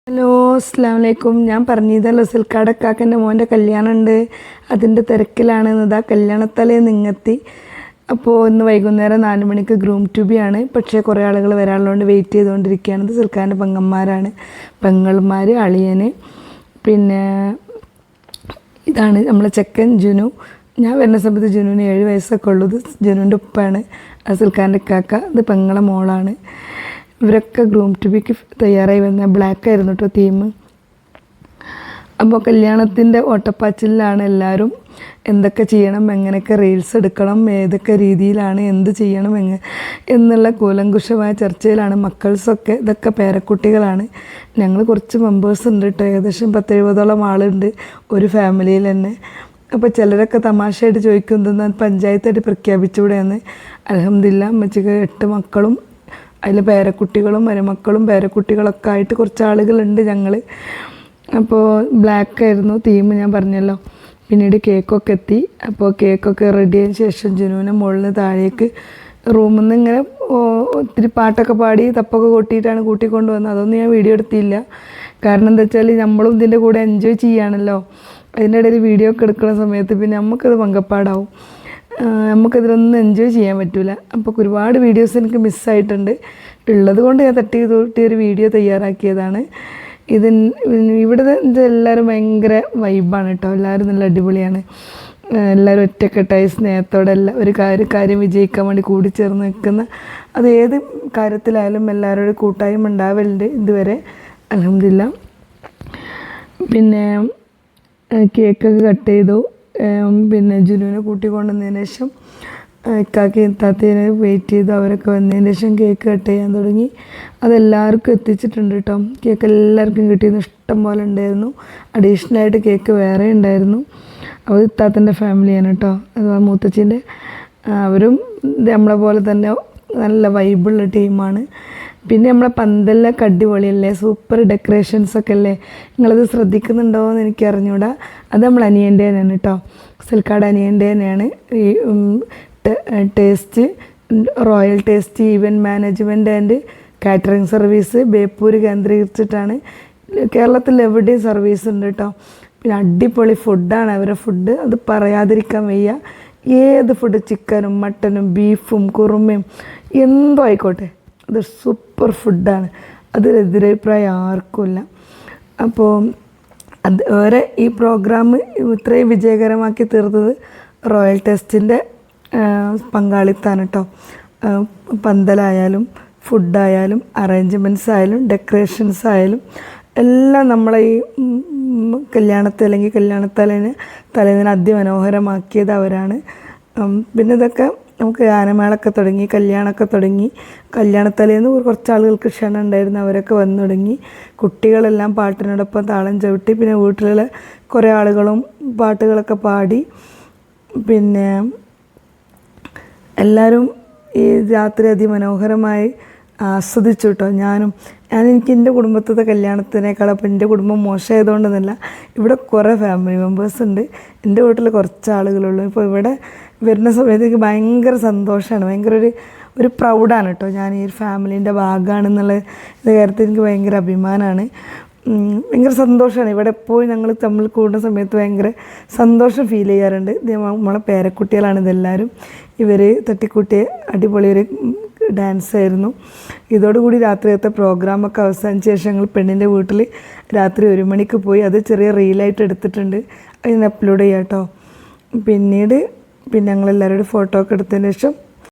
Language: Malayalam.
ഹലോ, അസ്സലാമു അലൈക്കും. ഞാൻ പറഞ്ഞതല്ലോ സിൽക്കാടക്കാക്കൻ്റെ മോൻ്റെ കല്യാണമുണ്ട്, അതിൻ്റെ തിരക്കിലാണ്. ഇതാ കല്യാണത്തലേന്ന് ഇങ്ങെത്തി. അപ്പോൾ ഇന്ന് വൈകുന്നേരം 4 മണിക്ക് ഗ്രൂം ടു ബി ആണ്. പക്ഷേ കുറേ ആളുകൾ വരാനുള്ളതുകൊണ്ട് വെയിറ്റ് ചെയ്തുകൊണ്ടിരിക്കുകയാണ്. ഇത് സിൽക്കാൻ്റെ പെങ്ങന്മാരാണ്, പെങ്ങന്മാർ, അളിയന്, പിന്നെ ഇതാണ് നമ്മളെ ചെക്കൻ ജുനു. ഞാൻ വരുന്ന സമയത്ത് ജുനുവിന് 7 വയസ്സൊക്കെ ഉള്ളൂ. ഇത് ജുനുവിൻ്റെ ഉപ്പാണ്, അത് സിൽക്കാൻ്റെ കാക്ക. ഇത് പെങ്ങളെ മോളാണ്. ഇവരൊക്കെ ഗ്രൂം ടു ബിക്ക് തയ്യാറായി വന്ന ബ്ലാക്കായിരുന്നു കേട്ടോ തീം. അപ്പോൾ കല്യാണത്തിൻ്റെ ഓട്ടപ്പാച്ചിലാണ് എല്ലാവരും. എന്തൊക്കെ ചെയ്യണം, എങ്ങനെയൊക്കെ റീൽസ് എടുക്കണം, ഏതൊക്കെ രീതിയിലാണ്, എന്ത് ചെയ്യണം എന്നുള്ള കൂലങ്കുഷമായ ചർച്ചയിലാണ് മക്കൾസൊക്കെ. ഇതൊക്കെ പേരക്കുട്ടികളാണ്. ഞങ്ങൾ കുറച്ച് മെമ്പേഴ്സ് ഉണ്ട് കേട്ടോ, ഏകദേശം 10-70ഓളം ആളുണ്ട് ഒരു ഫാമിലിയിൽ തന്നെ. അപ്പോൾ ചിലരൊക്കെ തമാശയായിട്ട് ചോദിക്കുന്നത് പഞ്ചായത്തായിട്ട് പ്രഖ്യാപിച്ചുകൂടെയെന്ന്. അൽഹംദുലില്ലാ അമ്മച്ചിക്ക് 8 മക്കളും അതിൽ പേരക്കുട്ടികളും മരുമക്കളും പേരക്കുട്ടികളൊക്കെ ആയിട്ട് കുറച്ച് ആളുകളുണ്ട് ഞങ്ങൾ. അപ്പോൾ ബ്ലാക്കായിരുന്നു തീം, ഞാൻ പറഞ്ഞല്ലോ. പിന്നീട് കേക്കൊക്കെ എത്തി. അപ്പോൾ കേക്കൊക്കെ റെഡി ആയതിനു ശേഷം ജുനുവിനെ മുകളിൽ നിന്ന് താഴേക്ക് റൂമിൽ നിന്ന് ഇങ്ങനെ ഒത്തിരി പാട്ടൊക്കെ പാടി തപ്പൊക്കെ കൊട്ടിയിട്ടാണ് കൂട്ടിക്കൊണ്ട് വന്നത്. അതൊന്നും ഞാൻ വീഡിയോ എടുത്തില്ല. കാരണം എന്താ വെച്ചാൽ നമ്മളും ഇതിൻ്റെ കൂടെ എൻജോയ് ചെയ്യുകയാണല്ലോ. അതിൻ്റെ ഇടയിൽ വീഡിയോ ഒക്കെ എടുക്കുന്ന സമയത്ത് പിന്നെ നമുക്കത് പങ്കപ്പാടാവും, നമുക്കതിലൊന്നും എൻജോയ് ചെയ്യാൻ പറ്റില്ല. അപ്പോൾ ഒരുപാട് വീഡിയോസ് എനിക്ക് മിസ്സായിട്ടുണ്ട്. ഉള്ളത് കൊണ്ട് ഞാൻ തട്ടിയൊരു വീഡിയോ തയ്യാറാക്കിയതാണ്. ഇവിടെ എല്ലാവരും ഭയങ്കര വൈബാണ് കേട്ടോ. എല്ലാവരും നല്ല അടിപൊളിയാണ്. എല്ലാവരും ഒറ്റക്കെട്ടായി സ്നേഹത്തോടെ ഒരു കാര്യം വിജയിക്കാൻ വേണ്ടി കൂടിച്ചേർന്ന് നിൽക്കുന്ന, അത് ഏത് കാര്യത്തിലായാലും എല്ലാവരോടും കൂട്ടായ്മ ഉണ്ടാവലുണ്ട് ഇതുവരെ, അൽഹംദുലില്ലാ. പിന്നെ കേക്കൊക്കെ കട്ട് ചെയ്തു. പിന്നെ ജുനുവിനെ കൂട്ടിക്കൊണ്ടുവന്നതിന് ശേഷം ഇക്കാക്കയും ഇത്താത്തേനെ വെയിറ്റ് ചെയ്തു. അവരൊക്കെ വന്നതിന് ശേഷം കേക്ക് കട്ട് ചെയ്യാൻ തുടങ്ങി. അതെല്ലാവർക്കും എത്തിച്ചിട്ടുണ്ട് കേട്ടോ. കേക്ക് എല്ലാവർക്കും കിട്ടിയിരുന്നു, ഇഷ്ടം പോലെ ഉണ്ടായിരുന്നു. അഡീഷണലായിട്ട് കേക്ക് വേറെ ഉണ്ടായിരുന്നു. അത് ഇത്താത്തൻ്റെ ഫാമിലിയാണ് കേട്ടോ, അത് മൂത്തച്ഛൻ്റെ. അവരും നമ്മളെ പോലെ തന്നെ നല്ല വൈബുള്ള ടീമാണ്. പിന്നെ നമ്മളെ പന്തലിലൊക്കെ അടിപൊളിയല്ലേ, സൂപ്പർ ഡെക്കറേഷൻസൊക്കെ അല്ലേ. നിങ്ങളത് ശ്രദ്ധിക്കുന്നുണ്ടോ എന്ന് എനിക്ക് അറിഞ്ഞൂടാ. അത് നമ്മൾ അനിയൻ്റെ തന്നെയാണ് കേട്ടോ, സിൽക്കാട് അനിയൻ്റെ തന്നെയാണ്. ഈ taste, royal taste event management and catering service Beypore കേന്ദ്രീകരിച്ചിട്ടാണ്. കേരളത്തിൽ എവിടെയും സർവീസ് ഉണ്ട് കേട്ടോ. പിന്നെ അടിപൊളി ഫുഡാണ് അവരുടെ ഫുഡ്, അത് പറയാതിരിക്കാൻ വയ്യ. ഏത് ഫുഡ്, ചിക്കനും മട്ടനും ബീഫും കുറുമയും എന്തോ ആയിക്കോട്ടെ, അത് സൂപ്പർ ഫുഡാണ്. അതിലെതിരഭിപ്രായം ആർക്കുമില്ല. അപ്പോൾ അത് വേറെ ഈ പ്രോഗ്രാം ഇത്രയും വിജയകരമാക്കി തീർത്തത് റോയൽ ടെസ്റ്റിൻ്റെ പങ്കാളിത്താണ് കേട്ടോ. പന്തലായാലും ഫുഡായാലും അറേഞ്ച്മെൻറ്റ്സ് ആയാലും ഡെക്കറേഷൻസ് ആയാലും എല്ലാം നമ്മളെ ഈ കല്യാണത്തെ അല്ലെങ്കിൽ തലേന്ന് അതിമനോഹരമാക്കിയത് അവരാണ്. പിന്നെ ഇതൊക്കെ നമുക്ക് ഗാനമേളൊക്കെ തുടങ്ങി, കല്യാണമൊക്കെ തുടങ്ങി. കല്യാണത്തലേന്ന് കുറച്ച് ആളുകൾക്ക് ക്ഷണം ഉണ്ടായിരുന്നു, അവരൊക്കെ വന്നു തുടങ്ങി. കുട്ടികളെല്ലാം പാട്ടിനോടൊപ്പം താളം ചവിട്ടി. പിന്നെ വീട്ടിലുള്ള കുറേ ആളുകളും പാട്ടുകളൊക്കെ പാടി. പിന്നെ എല്ലാവരും ഈ രാത്രി അതിമനോഹരമായി ആസ്വദിച്ചു കേട്ടോ. എനിക്ക് എൻ്റെ കുടുംബത്തിലെ കല്യാണത്തിനേക്കാളപ്പം എൻ്റെ കുടുംബം മോശമായതുകൊണ്ടൊന്നുമല്ല, ഇവിടെ കുറേ ഫാമിലി മെമ്പേഴ്സ് ഉണ്ട്. എൻ്റെ വീട്ടിൽ കുറച്ച് ആളുകളുള്ളൂ. ഇപ്പോൾ ഇവിടെ വരുന്ന സമയത്ത് എനിക്ക് ഭയങ്കര സന്തോഷമാണ്, ഭയങ്കര ഒരു പ്രൗഡാണ് കേട്ടോ. ഞാൻ ഈ ഒരു ഫാമിലീൻ്റെ ഭാഗമാണെന്നുള്ള കാര്യത്തിൽ എനിക്ക് ഭയങ്കര അഭിമാനമാണ്, ഭയങ്കര സന്തോഷമാണ്. ഇവിടെ പോയി ഞങ്ങൾ തമ്മിൽ കൂടുന്ന സമയത്ത് ഭയങ്കര സന്തോഷം ഫീൽ ചെയ്യാറുണ്ട്. നമ്മളെ പേരക്കുട്ടികളാണ് ഇതെല്ലാവരും. ഇവർ തട്ടിക്കൂട്ടിയ അടിപൊളി ഒരു ഡാൻസായിരുന്നു. ഇതോടുകൂടി രാത്രിയത്തെ പ്രോഗ്രാമൊക്കെ അവസാനിച്ച ശേഷം ഞങ്ങൾ പെണ്ണിൻ്റെ വീട്ടിൽ രാത്രി 1 മണിക്ക് പോയി. അത് ചെറിയ റീലായിട്ട് എടുത്തിട്ടുണ്ട്, അതിന് അപ്ലോഡ് ചെയ്യാം കേട്ടോ. പിന്നെ ഞങ്ങളെല്ലാവരോടും ഫോട്ടോ ഒക്കെ എടുത്തതിന് ശേഷം